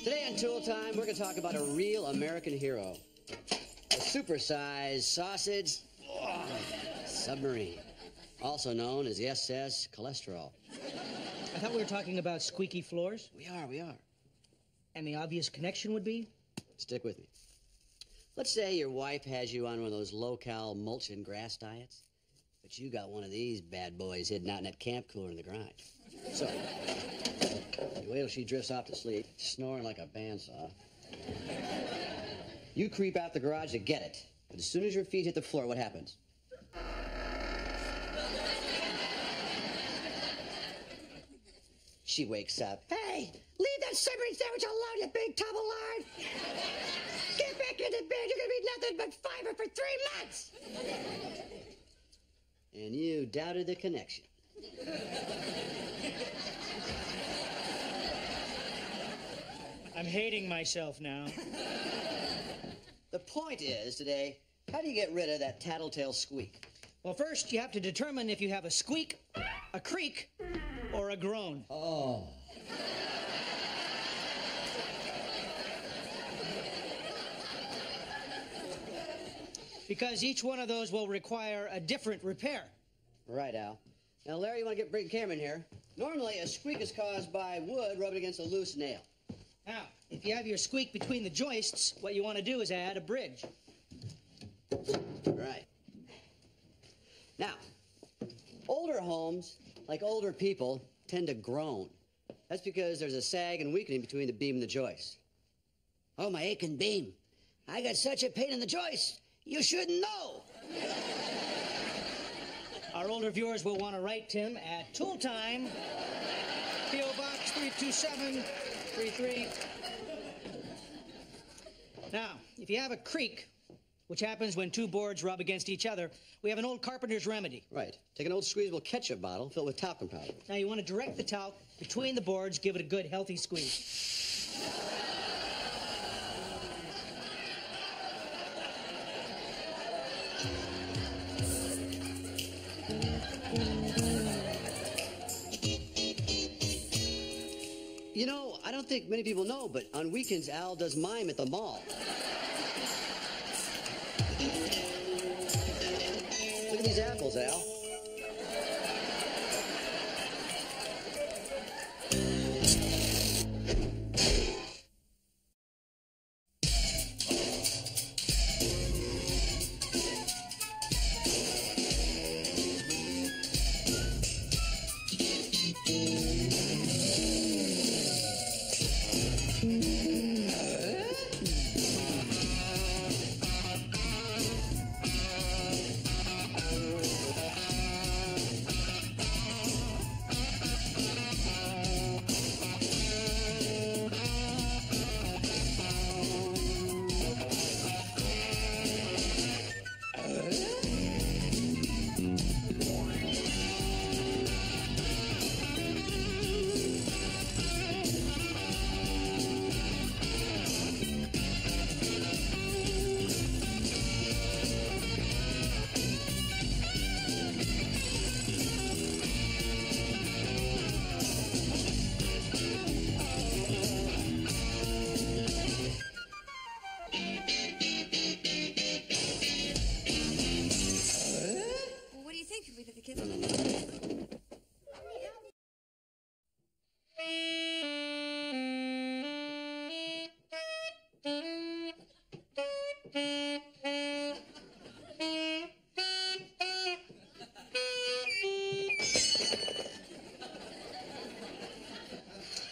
Today on Tool Time, we're going to talk about a real American hero. A supersized sausage submarine, also known as the SS Cholesterol. I thought we were talking about squeaky floors. We are. And the obvious connection would be? Stick with me. Let's say your wife has you on one of those low-cal mulch and grass diets, but you got one of these bad boys hidden out in that camp cooler in the garage. So, you wait till she drifts off to sleep, snoring like a bandsaw. You creep out the garage to get it, but as soon as your feet hit the floor, what happens? She wakes up. Hey, leave that submarine sandwich alone, you big tub of lard! Get back into bed, you're gonna be nothing but fiber for 3 months! And you doubted the connection. I'm hating myself now. The point is, today, how do you get rid of that tattletale squeak? Well, first, you have to determine if you have a squeak, a creak, or a groan. Oh. Because each one of those will require a different repair. Right, Al. Now, Larry, you want to bring Cameron here? Normally, a squeak is caused by wood rubbing against a loose nail. Now, if you have your squeak between the joists, what you want to do is add a bridge. Right. Now, older homes, like older people, tend to groan. That's because there's a sag and weakening between the beam and the joist. Oh, my aching beam. I got such a pain in the joist. You shouldn't know. Our older viewers will want to write Tim at Tool Time, P.O. Box 32733. Now, if you have a creak, which happens when two boards rub against each other, we have an old carpenter's remedy. Right. Take an old squeezable ketchup bottle filled with talcum powder. Now, you want to direct the talc between the boards, give it a good, healthy squeeze. You know, I don't think many people know, but on weekends, Al does mime at the mall. Look at these apples, Al.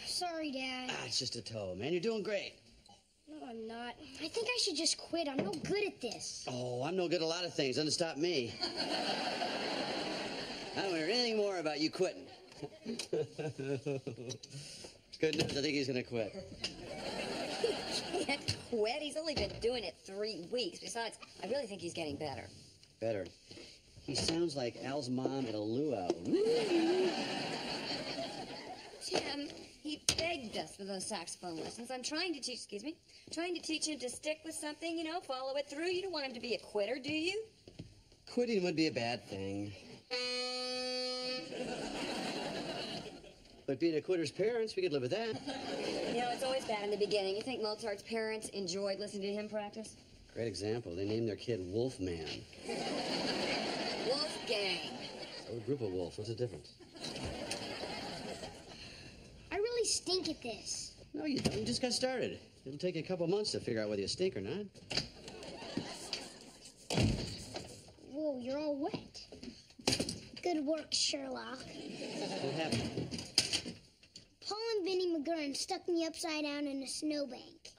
Sorry, Dad. It's just a toe, man. You're doing great. No, I'm not. I think I should just quit. I'm no good at this. Oh, I'm no good at a lot of things. Doesn't stop me. I don't hear anything more about you quitting. Good news. I think he's going to quit. He can't quit. He's only been doing it 3 weeks. Besides, I really think he's getting better. Better. He sounds like Al's mom at a luau. Tim, he begged us for those saxophone lessons. I'm trying to teach him to stick with something, you know, follow it through. You don't want him to be a quitter, do you? Quitting would be a bad thing. But being a quitter's parents, we could live with that. You know, it's always bad in the beginning. You think Mozart's parents enjoyed listening to him practice? Great example. They named their kid Wolfman. Wolfgang. So a group of wolves. What's the difference? I really stink at this. No, you don't. You just got started. It'll take you a couple months to figure out whether you stink or not. Whoa, you're all wet. Good work, Sherlock. What happened? Paul and Vinnie McGurn stuck me upside down in a snowbank.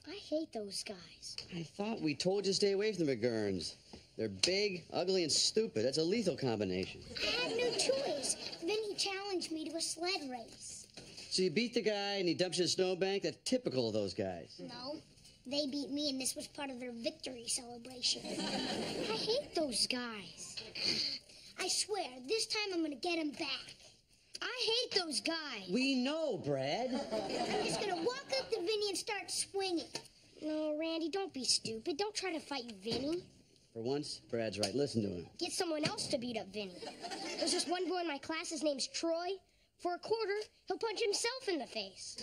I hate those guys. I thought we told you to stay away from the McGurns. They're big, ugly, and stupid. That's a lethal combination. I had no choice. Vinnie challenged me to a sled race. So you beat the guy and he dumps you in a snowbank? That's typical of those guys. No, they beat me and this was part of their victory celebration. I hate those guys. I swear, this time I'm gonna get them back. I hate those guys. We know, Brad. I'm just gonna walk up to Vinnie and start swinging. No, Randy, don't be stupid. Don't try to fight Vinnie. For once, Brad's right. Listen to him. Get someone else to beat up Vinnie. There's just one boy in my class, his name's Troy. For a quarter, he'll punch himself in the face.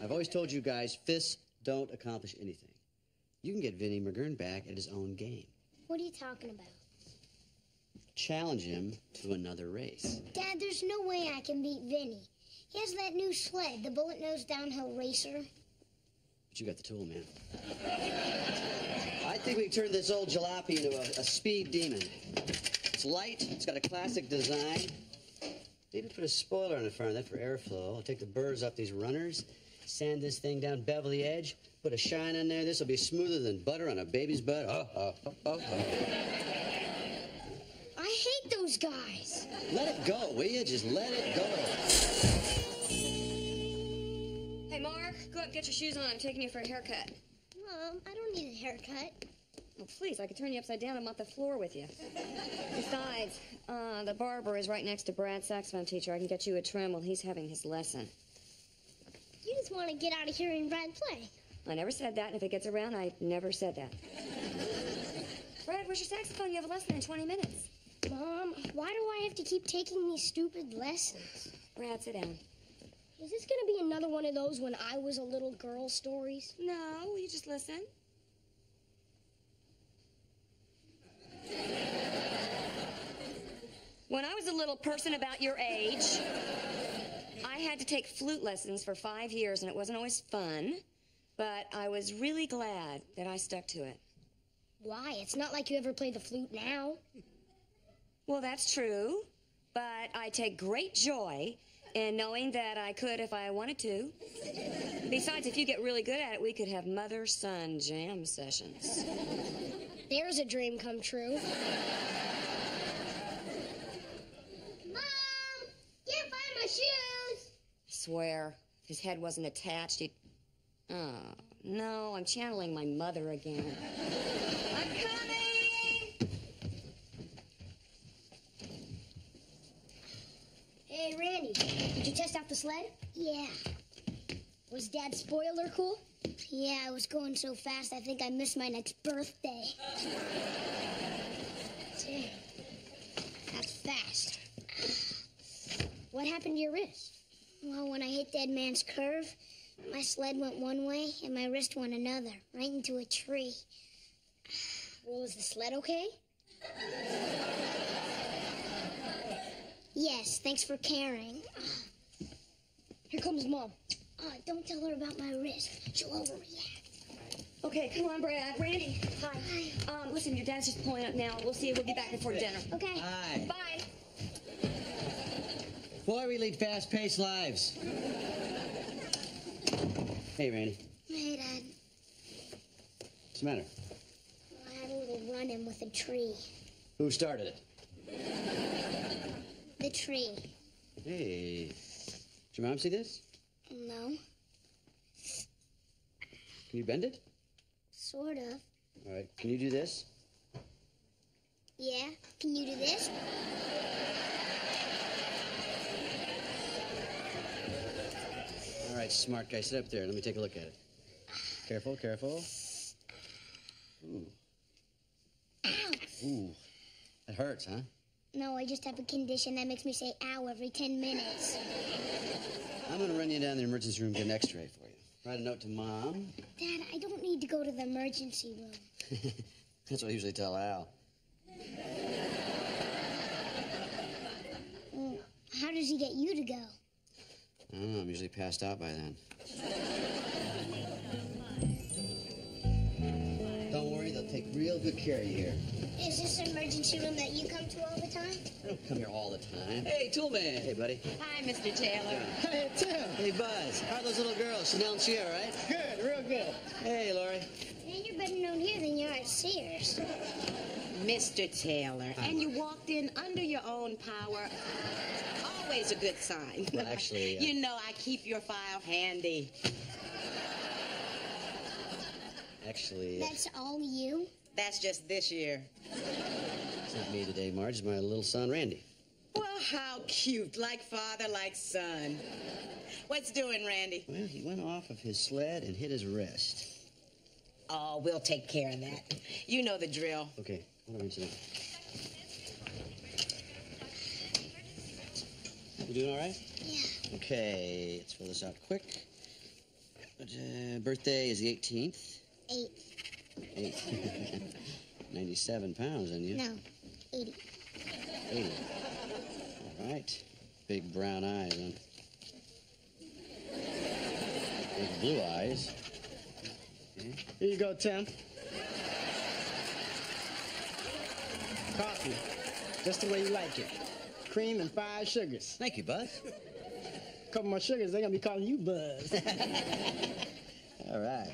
I've always told you guys, fists don't accomplish anything. You can get Vinnie McGurn back at his own game. What are you talking about? Challenge him to another race. Dad, there's no way I can beat Vinnie. He has that new sled, the bullet-nosed downhill racer. But you got the tool, man. I think we can turn this old jalopy into a speed demon. It's light, it's got a classic design. Maybe put a spoiler on the front of that for airflow. I'll take the burrs off these runners, sand this thing down Beverly Edge, put a shine on there. This will be smoother than butter on a baby's butt. Oh. I hate those guys. Let it go, will you? Just let it go. Hey, Mark, go up and get your shoes on. I'm taking you for a haircut. Mom, I don't need a haircut. Oh, please, I could turn you upside down and mop the floor with you. Besides, the barber is right next to Brad's saxophone teacher. I can get you a trim while he's having his lesson. You just want to get out of here and Brad play. I never said that, and if it gets around, I never said that. Brad, where's your saxophone? You have a lesson in 20 minutes. Mom, why do I have to keep taking these stupid lessons? Brad, sit down. Is this going to be another one of those when I was a little girl stories? No, will you just listen? When I was a little person about your age, I had to take flute lessons for 5 years, and it wasn't always fun, but I was really glad that I stuck to it. Why? It's not like you ever play the flute now. Well, that's true, but I take great joy in knowing that I could if I wanted to. Besides, if you get really good at it, we could have mother-son jam sessions. There's a dream come true. Mom! Can't find my shoes! I swear, if his head wasn't attached, he'd... Oh, no, I'm channeling my mother again. I'm coming! Hey, Randy, did you test out the sled? Yeah. Was Dad's spoiler cool? Yeah, I was going so fast I think I missed my next birthday. Damn, that's fast. What happened to your wrist? Well, when I hit Dead Man's Curve, my sled went one way and my wrist went another, right into a tree. Well, was the sled okay? Yes, thanks for caring. Here comes Mom. Don't tell her about my wrist. She'll overreact. Okay, come on, Brad. Randy. Hi. Hi. Listen, your dad's just pulling up now. We'll see you. We'll be back before dinner. Okay. Hi. Bye. Boy, we lead fast-paced lives. Hey, Randy. Hey, Dad. What's the matter? I had a little run-in with a tree. Who started it? The tree. Hey. Did your mom see this? No. Can you bend it? Sort of. All right. Can you do this? Yeah. Can you do this? All right, smart guy. Sit up there. Let me take a look at it. Careful, careful. Ooh. Ow. Ooh. That hurts, huh? No, I just have a condition that makes me say ow every 10 minutes. I'm going to run you down to the emergency room, get an x-ray for you. Write a note to Mom. Dad, I don't need to go to the emergency room. That's what I usually tell Al. Well, how does he get you to go? I don't know, I'm usually passed out by then. Don't worry, they'll take real good care of you here. Is this an emergency room that you come to all the time? I don't come here all the time. Hey, Toolman. Hey, buddy. Hi, Mr. Taylor. Hey, Tim. Hey, Buzz. How are those little girls? Chanel and Chia, right? Good, real good. Hey, Lori. Man, you're better known here than you are at Sears. Mr. Taylor. And you walked in under your own power. Always a good sign. Well, actually... You know I keep your file handy. Actually... That's all you? That's just this year. It's not me today, Marge. It's my little son, Randy. Well, how cute. Like father, like son. What's doing, Randy? Well, he went off of his sled and hit his wrist. Oh, we'll take care of that. You know the drill. Okay, hold on a second. You doing all right? Yeah. Okay, let's fill this out quick. Birthday is the 18th. 8. 97 pounds on you. No, 80. 80. All right. Big brown eyes, huh? Big blue eyes. Okay. Here you go, Tim. Coffee. Just the way you like it. Cream and 5 sugars. Thank you, Buzz. Couple more sugars, they're gonna be calling you Buzz. All right.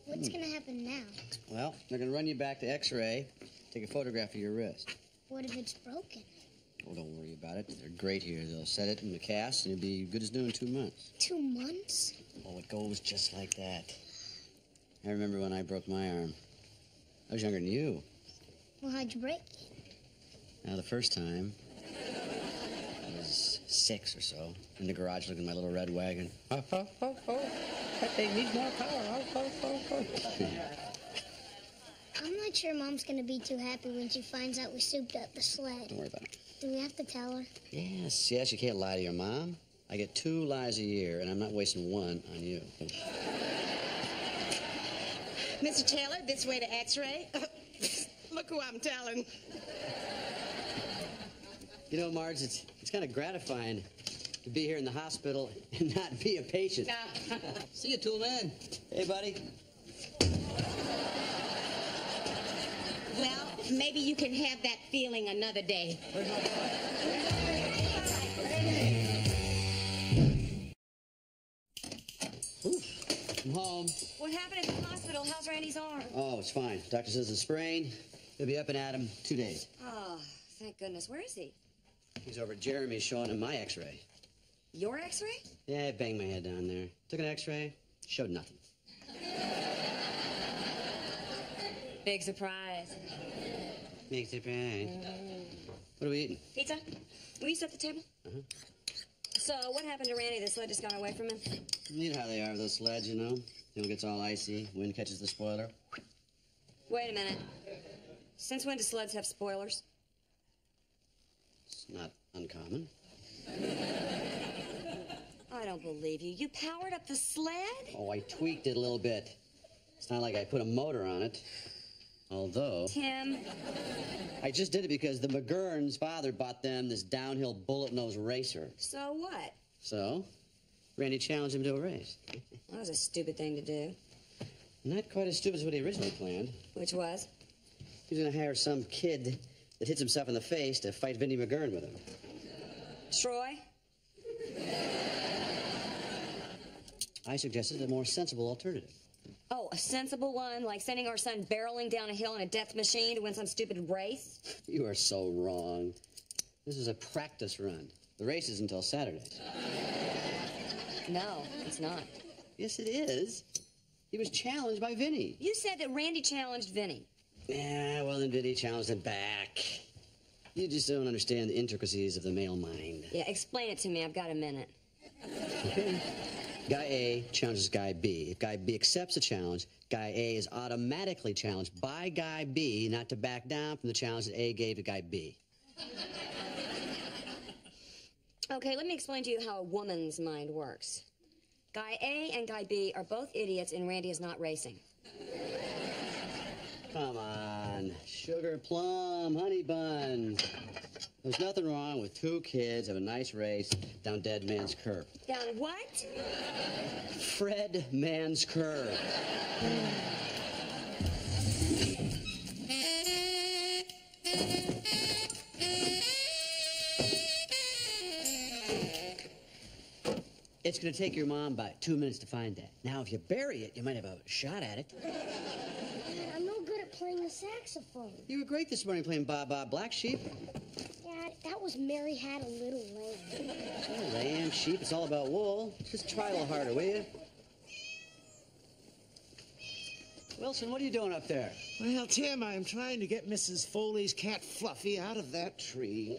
What's gonna happen now? Well, they're going to run you back to X-ray, take a photograph of your wrist. What if it's broken? Oh, don't worry about it. They're great here. They'll set it in the cast, and it'll be good as new in 2 months. 2 months? Oh, it goes just like that. I remember when I broke my arm. I was younger than you. Well, how'd you break it? Now, the first time, I was 6 or so, in the garage looking at my little red wagon. Oh. That thing needs more power. Oh. I'm not sure Mom's gonna be too happy when she finds out we souped up the sled. Don't worry about it. Do we have to tell her? Yes, you can't lie to your mom. I get 2 lies a year, and I'm not wasting one on you. Mr. Taylor, this way to X-ray. Look who I'm telling. You know, Marge, it's kind of gratifying to be here in the hospital and not be a patient. See you, Toolman. Hey, buddy. Well, maybe you can have that feeling another day. I'm home. What happened at the hospital? How's Randy's arm? Oh, it's fine. Doctor says it's a sprain. He'll be up and at him 2 days. Oh, thank goodness. Where is he? He's over at Jeremy's showing him my X-ray. Your X-ray? Yeah, I banged my head down there. Took an X-ray, showed nothing. Big surprise. Big surprise. What are we eating? Pizza? Will you set the table? Uh-huh. So, what happened to Randy? The sled just got away from him? You know how they are, those sleds, you know? You know, it gets all icy, wind catches the spoiler. Wait a minute. Since when do sleds have spoilers? It's not uncommon. I don't believe you. You powered up the sled? Oh, I tweaked it a little bit. It's not like I put a motor on it. Although... Tim. I just did it because the McGurn's father bought them this downhill bullet-nose racer. So what? So, Randy challenged him to a race. That was a stupid thing to do. Not quite as stupid as what he originally planned. Which was? He was going to hire some kid that hits himself in the face to fight Vinnie McGurn with him. Troy? I suggested a more sensible alternative. Oh, a sensible one, like sending our son barreling down a hill in a death machine to win some stupid race? You are so wrong. This is a practice run. The race is until Saturday. No, it's not. Yes, it is. He was challenged by Vinnie. You said that Randy challenged Vinnie. Yeah, well, then Vinnie challenged him back. You just don't understand the intricacies of the male mind. Yeah, explain it to me. I've got a minute. Okay. Guy A challenges Guy B. If Guy B accepts the challenge, Guy A is automatically challenged by Guy B not to back down from the challenge that A gave to Guy B. Okay, let me explain to you how a woman's mind works. Guy A and Guy B are both idiots, and Randy is not racing. Come on. Sugar plum, honey bun. There's nothing wrong with two kids having a nice race down Dead Man's Curve. Down what? Fred Man's Curve. It's going to take your mom about 2 minutes to find that. Now, if you bury it, you might have a shot at it. Dad, I'm no good at playing the saxophone. You were great this morning playing Ba Ba Black Sheep. Dad, that was Mary Had a Little Lamb. Oh, lamb, sheep, it's all about wool. Just try a little harder, will you? Wilson, what are you doing up there? Well, Tim, I'm trying to get Mrs. Foley's cat Fluffy out of that tree.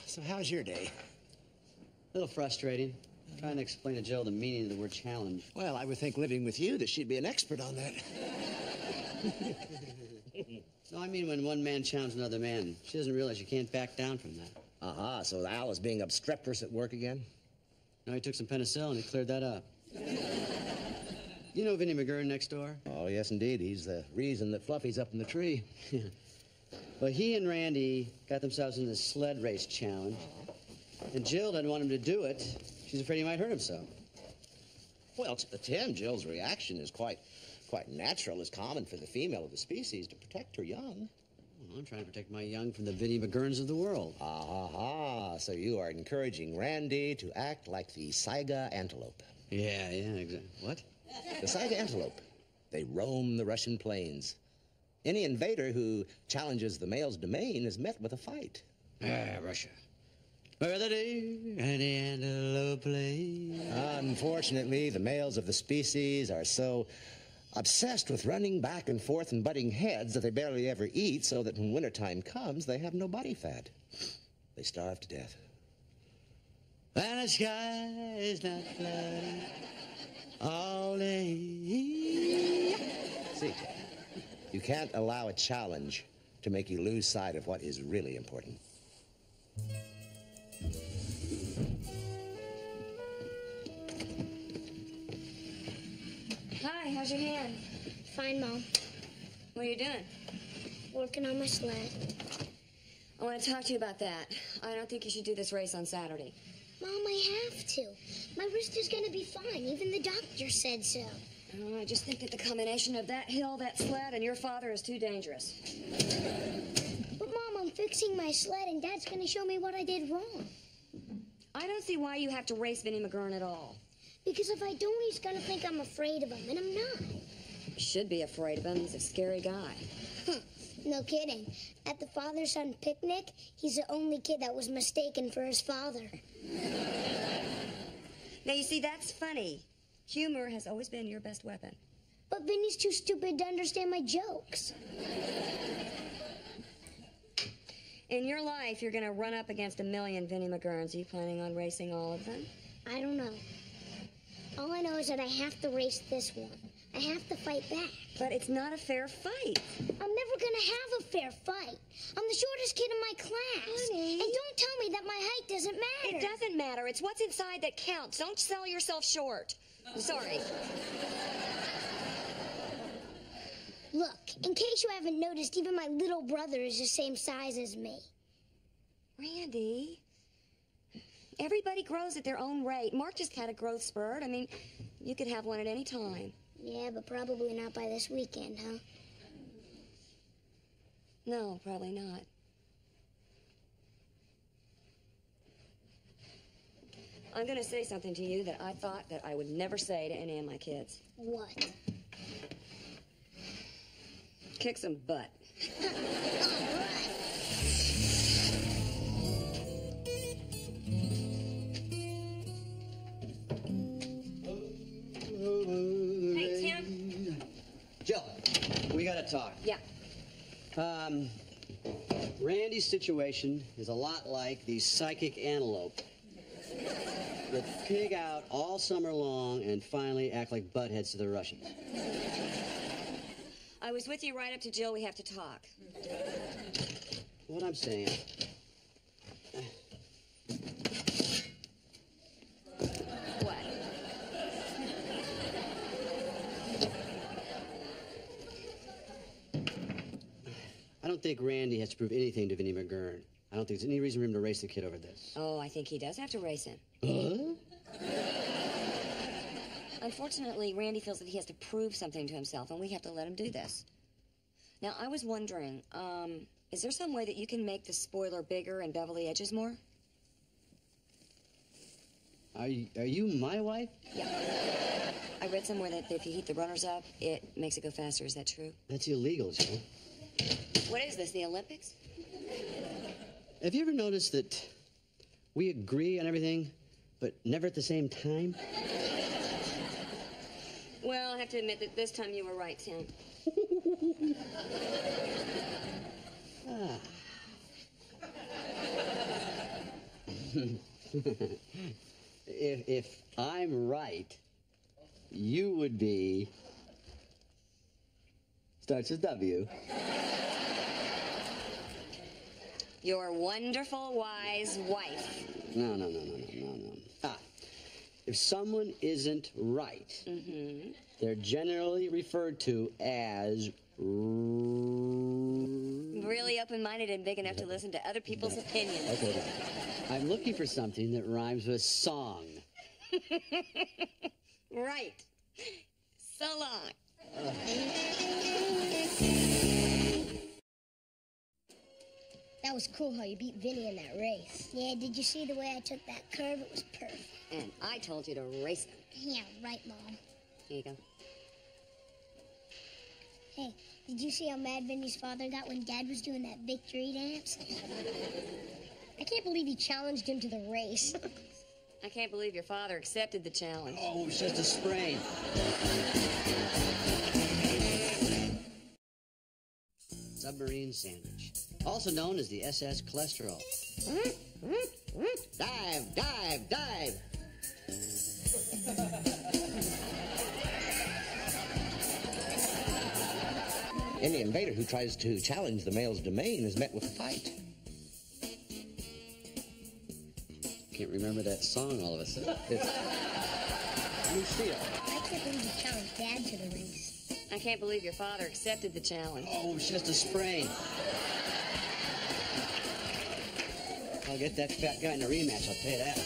So how's your day? A little frustrating. Trying to explain to Jill the meaning of the word challenge. Well, I would think living with you that she'd be an expert on that. No, I mean when one man challenges another man. She doesn't realize you can't back down from that. Aha, so Al is being obstreperous at work again? No, he took some penicillin and he cleared that up. You know Vinnie McGurn next door? Oh, yes, indeed. He's the reason that Fluffy's up in the tree. Well, he and Randy got themselves in this sled race challenge. And Jill doesn't want him to do it. She's afraid he might hurt himself. Well, Tim, Jill's reaction is quite natural. It's common for the female of the species to protect her young. Well, I'm trying to protect my young from the Vinnie McGurns of the world. Aha, so you are encouraging Randy to act like the Saiga antelope. Yeah, exactly. What? The Saiga antelope. They roam the Russian plains. Any invader who challenges the male's domain is met with a fight. Russia. Where the deer and the antelope play. Unfortunately, the males of the species are so obsessed with running back and forth and butting heads that they barely ever eat, so that when wintertime comes, they have no body fat. They starve to death. And the sky is not cloudy all day. See, you can't allow a challenge to make you lose sight of what is really important. Hi, how's your hand? Fine, Mom. What are you doing? Working on my sled. I want to talk to you about that. I don't think you should do this race on Saturday. Mom, I have to. My wrist is going to be fine. Even the doctor said so. Oh, I just think that the combination of that hill, that sled, and your father is too dangerous. But, Mom, I'm fixing my sled, and Dad's going to show me what I did wrong. I don't see why you have to race Vinnie McGurn at all. Because if I don't, he's going to think I'm afraid of him, and I'm not. You should be afraid of him. He's a scary guy. No kidding. At the father-son picnic, he's the only kid that was mistaken for his father. Now, you see, that's funny. Humor has always been your best weapon. But Vinny's too stupid to understand my jokes. In your life, you're going to run up against a million Vinnie McGurns. Are you planning on racing all of them? I don't know. All I know is that I have to race this one. I have to fight back. But it's not a fair fight. I'm never going to have a fair fight. I'm the shortest kid in my class. Honey. And don't tell me that my height doesn't matter. It doesn't matter. It's what's inside that counts. Don't sell yourself short. I'm sorry. Look, in case you haven't noticed, even my little brother is the same size as me. Randy, everybody grows at their own rate. Mark just had a growth spurt. I mean, you could have one at any time. Yeah, but probably not by this weekend, huh? No, probably not. I'm going to say something to you that I thought that I would never say to any of my kids. What? Kick some butt. Hey, Tim. Jill, we got to talk. Yeah. Randy's situation is a lot like the psychic antelope that pig out all summer long and finally act like buttheads to the Russians. I was with you right up to Jill. We have to talk. What I'm saying... What? I don't think Randy has to prove anything to Vinnie McGurn. I don't think there's any reason for him to race the kid over this. Oh, I think he does have to race him. Unfortunately, Randy feels that he has to prove something to himself, and we have to let him do this. Now, I was wondering, is there some way that you can make the spoiler bigger and bevel the edges more? Are you my wife? Yeah. I read somewhere that if you heat the runners up, it makes it go faster. Is that true? That's illegal, Joe. What is this, the Olympics? Have you ever noticed that we agree on everything, but never at the same time? Well, I have to admit that this time you were right, Tim. If I'm right, you would be... Starts with W. Your wonderful, wise wife. No. If someone isn't right, they're generally referred to as... Really open-minded and big enough to listen to other people's opinions. Okay. I'm looking for something that rhymes with song. Right. So long. That was cool how you beat Vinny in that race. Yeah, did you see the way I took that curve? It was perfect. And I told you to race him. Yeah, right, Mom. Here you go. Hey, did you see how mad Vinny's father got when Dad was doing that victory dance? I can't believe he challenged him to the race. I can't believe your father accepted the challenge. Oh, it's just a sprain. Submarine sandwich, also known as the SS cholesterol. Dive, dive, dive. Any invader who tries to challenge the male's domain is met with a fight. Can't remember that song all of a sudden. It's Lucille. I can't believe you challenged Dad to the race. I can't believe your father accepted the challenge. Oh, it's just a sprain. I'll get that fat guy in a rematch, I'll tell you that.